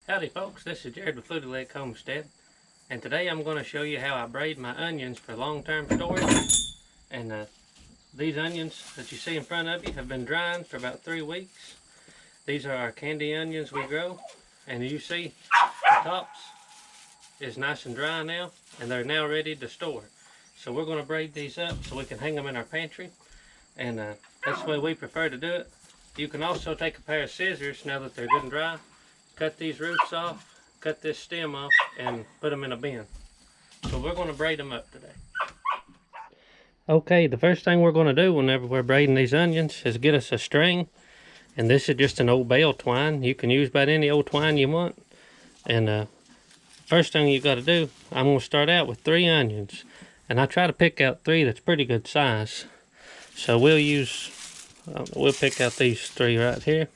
Howdy folks, this is Jared with Fluty Homestead, and today I'm going to show you how I braid my onions for long-term storage. And these onions that you see in front of you have been drying for about 3 weeks. These are our candy onions we grow, and you see the tops is nice and dry now, and they're now ready to store. So we're going to braid these up so we can hang them in our pantry, and that's the way we prefer to do it. You can also take a pair of scissors now that they're good and dry, cut these roots off, cut this stem off, and put them in a bin. So we're going to braid them up today. Okay, the first thing we're going to do whenever we're braiding these onions is get us a string. And this is just an old bale twine. You can use about any old twine you want. And first thing you got to do, I'm going to start out with 3 onions. And I try to pick out 3 that's pretty good size. So we'll pick out these 3 right here.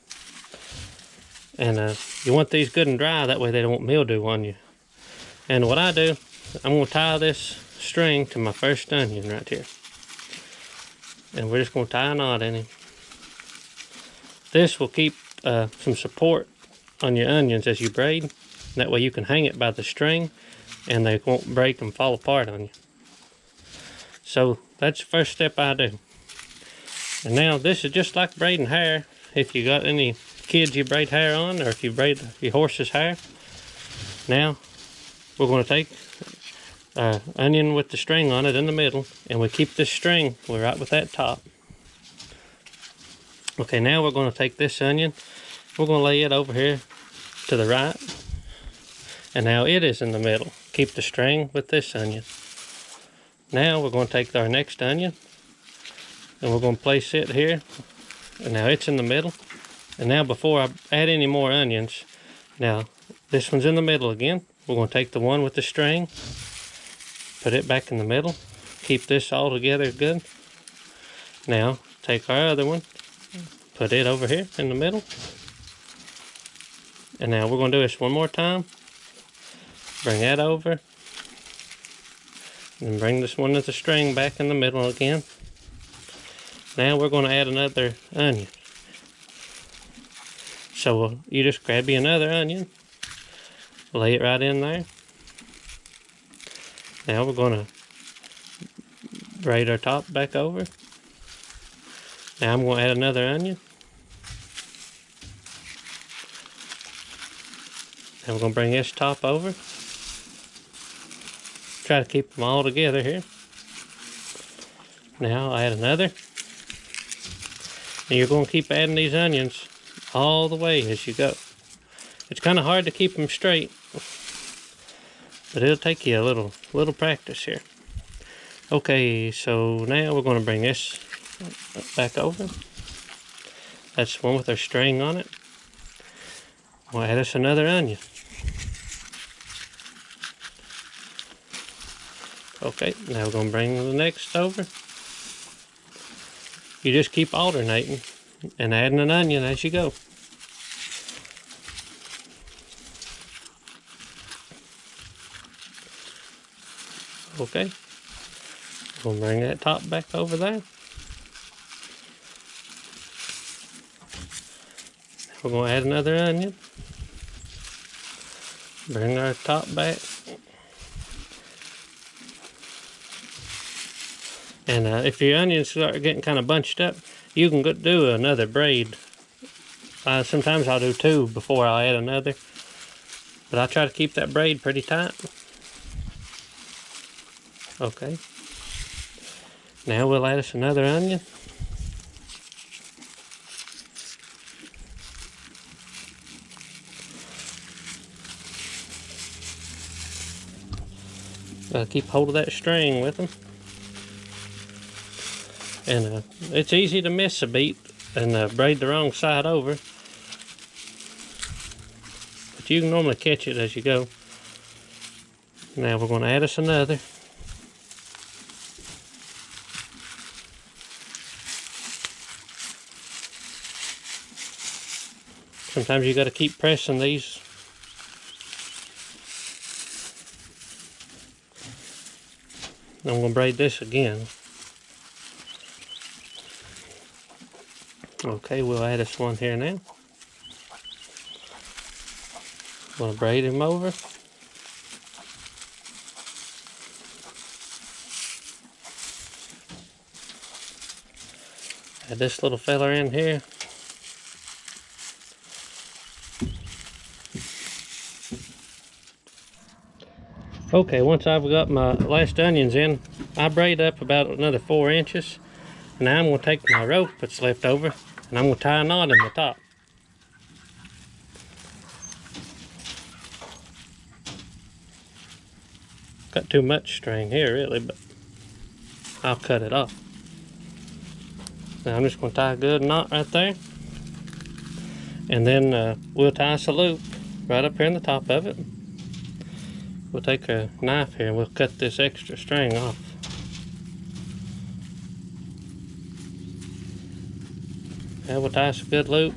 And you want these good and dry, that way they don't mildew on you. And what I do, I'm going to tie this string to my first onion right here. And we're just going to tie a knot in it. This will keep some support on your onions as you braid. That way you can hang it by the string and they won't break and fall apart on you. So that's the first step I do. And now this is just like braiding hair. If you got any kids you braid hair on, or if you braid your horse's hair. Now we're going to take onion with the string on it in the middle, and we keep this string right with that top. Okay, now we're going to take this onion, we're going to lay it over here to the right, and now it is in the middle. Keep the string with this onion. Now we're going to take our next onion and we're going to place it here, and now it's in the middle. And now before I add any more onions, now this one's in the middle again. We're going to take the one with the string, put it back in the middle, keep this all together good. Now take our other one, put it over here in the middle. And now we're going to do this one more time. Bring that over. And bring this one with the string back in the middle again. Now we're going to add another onion. So you just grab you another onion, lay it right in there. Now we're going to braid our top back over. Now I'm going to add another onion. Now we're going to bring this top over. Try to keep them all together here. Now I'll add another. And you're going to keep adding these onions all the way as you go. It's kind of hard to keep them straight, but it'll take you a little practice here. Okay, so now we're going to bring this back over. That's the one with our string on it. We'll add us another onion. Okay, now we're going to bring the next over. You just keep alternating and adding an onion as you go. Okay, we'll bring that top back over there. We're going to add another onion. Bring our top back. And if your onions start getting kind of bunched up, you can do another braid. Sometimes I'll do 2 before I add another. But I try to keep that braid pretty tight. Okay. Now we'll add us another onion. Keep hold of that string with them. And it's easy to miss a beat and braid the wrong side over. But you can normally catch it as you go. Now we're going to add us another. Sometimes you got to keep pressing these. I'm going to braid this again. Okay, we'll add this one here now. I'm gonna braid him over. Add this little fella in here. Okay, once I've got my last onions in, I braid up about another 4 inches. And now I'm going to take my rope that's left over and I'm going to tie a knot in the top. Got too much string here really, but I'll cut it off. Now I'm just going to tie a good knot right there. And then we'll tie us a loop right up here in the top of it. We'll take a knife here and we'll cut this extra string off. Now we'll tie us a good loop.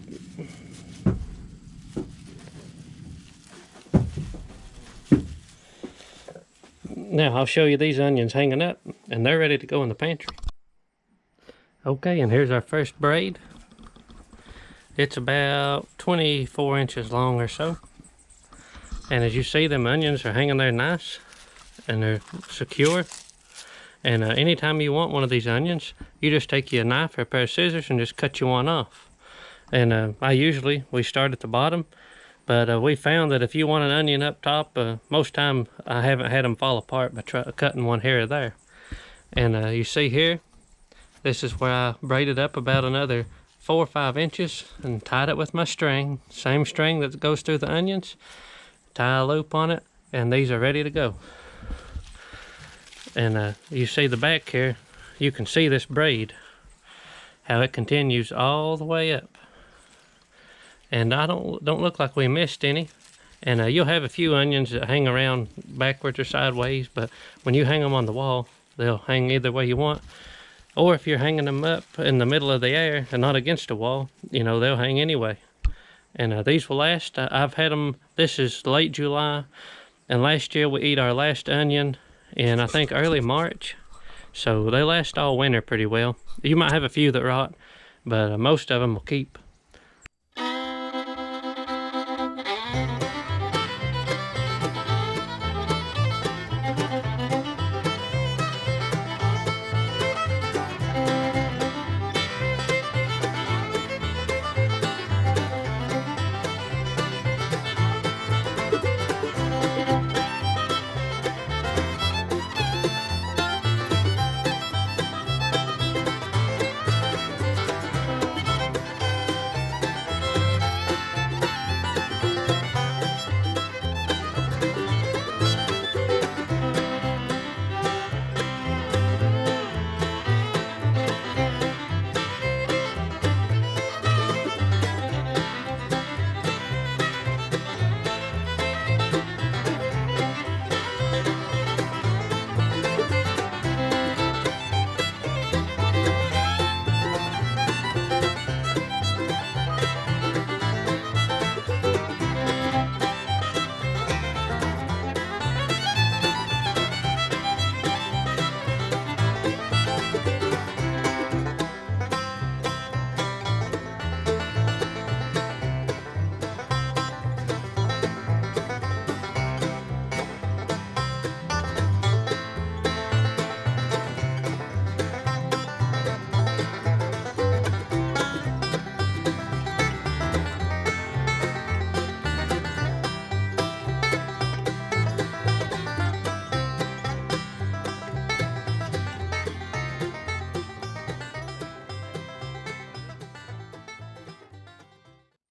Now I'll show you these onions hanging up and they're ready to go in the pantry. Okay, and here's our first braid. It's about 24 inches long or so. And as you see, them onions are hanging there nice and they're secure. And anytime you want one of these onions, you just take you a knife or a pair of scissors and just cut you one off. And we start at the bottom, but we found that if you want an onion up top, most time I haven't had them fall apart by cutting one here or there. And you see here, this is where I braided up about another 4 or 5 inches and tied it with my string, same string that goes through the onions. Tie a loop on it, and these are ready to go. And you see the back here, you can see this braid, how it continues all the way up. And I don't look like we missed any. And you'll have a few onions that hang around backwards or sideways, but when you hang them on the wall, they'll hang either way you want. Or if you're hanging them up in the middle of the air and not against a wall, you know, they'll hang anyway. And these will last. I've had them, this is late July, and last year we ate our last onion in I think early March. So they last all winter pretty well. You might have a few that rot, but most of them will keep.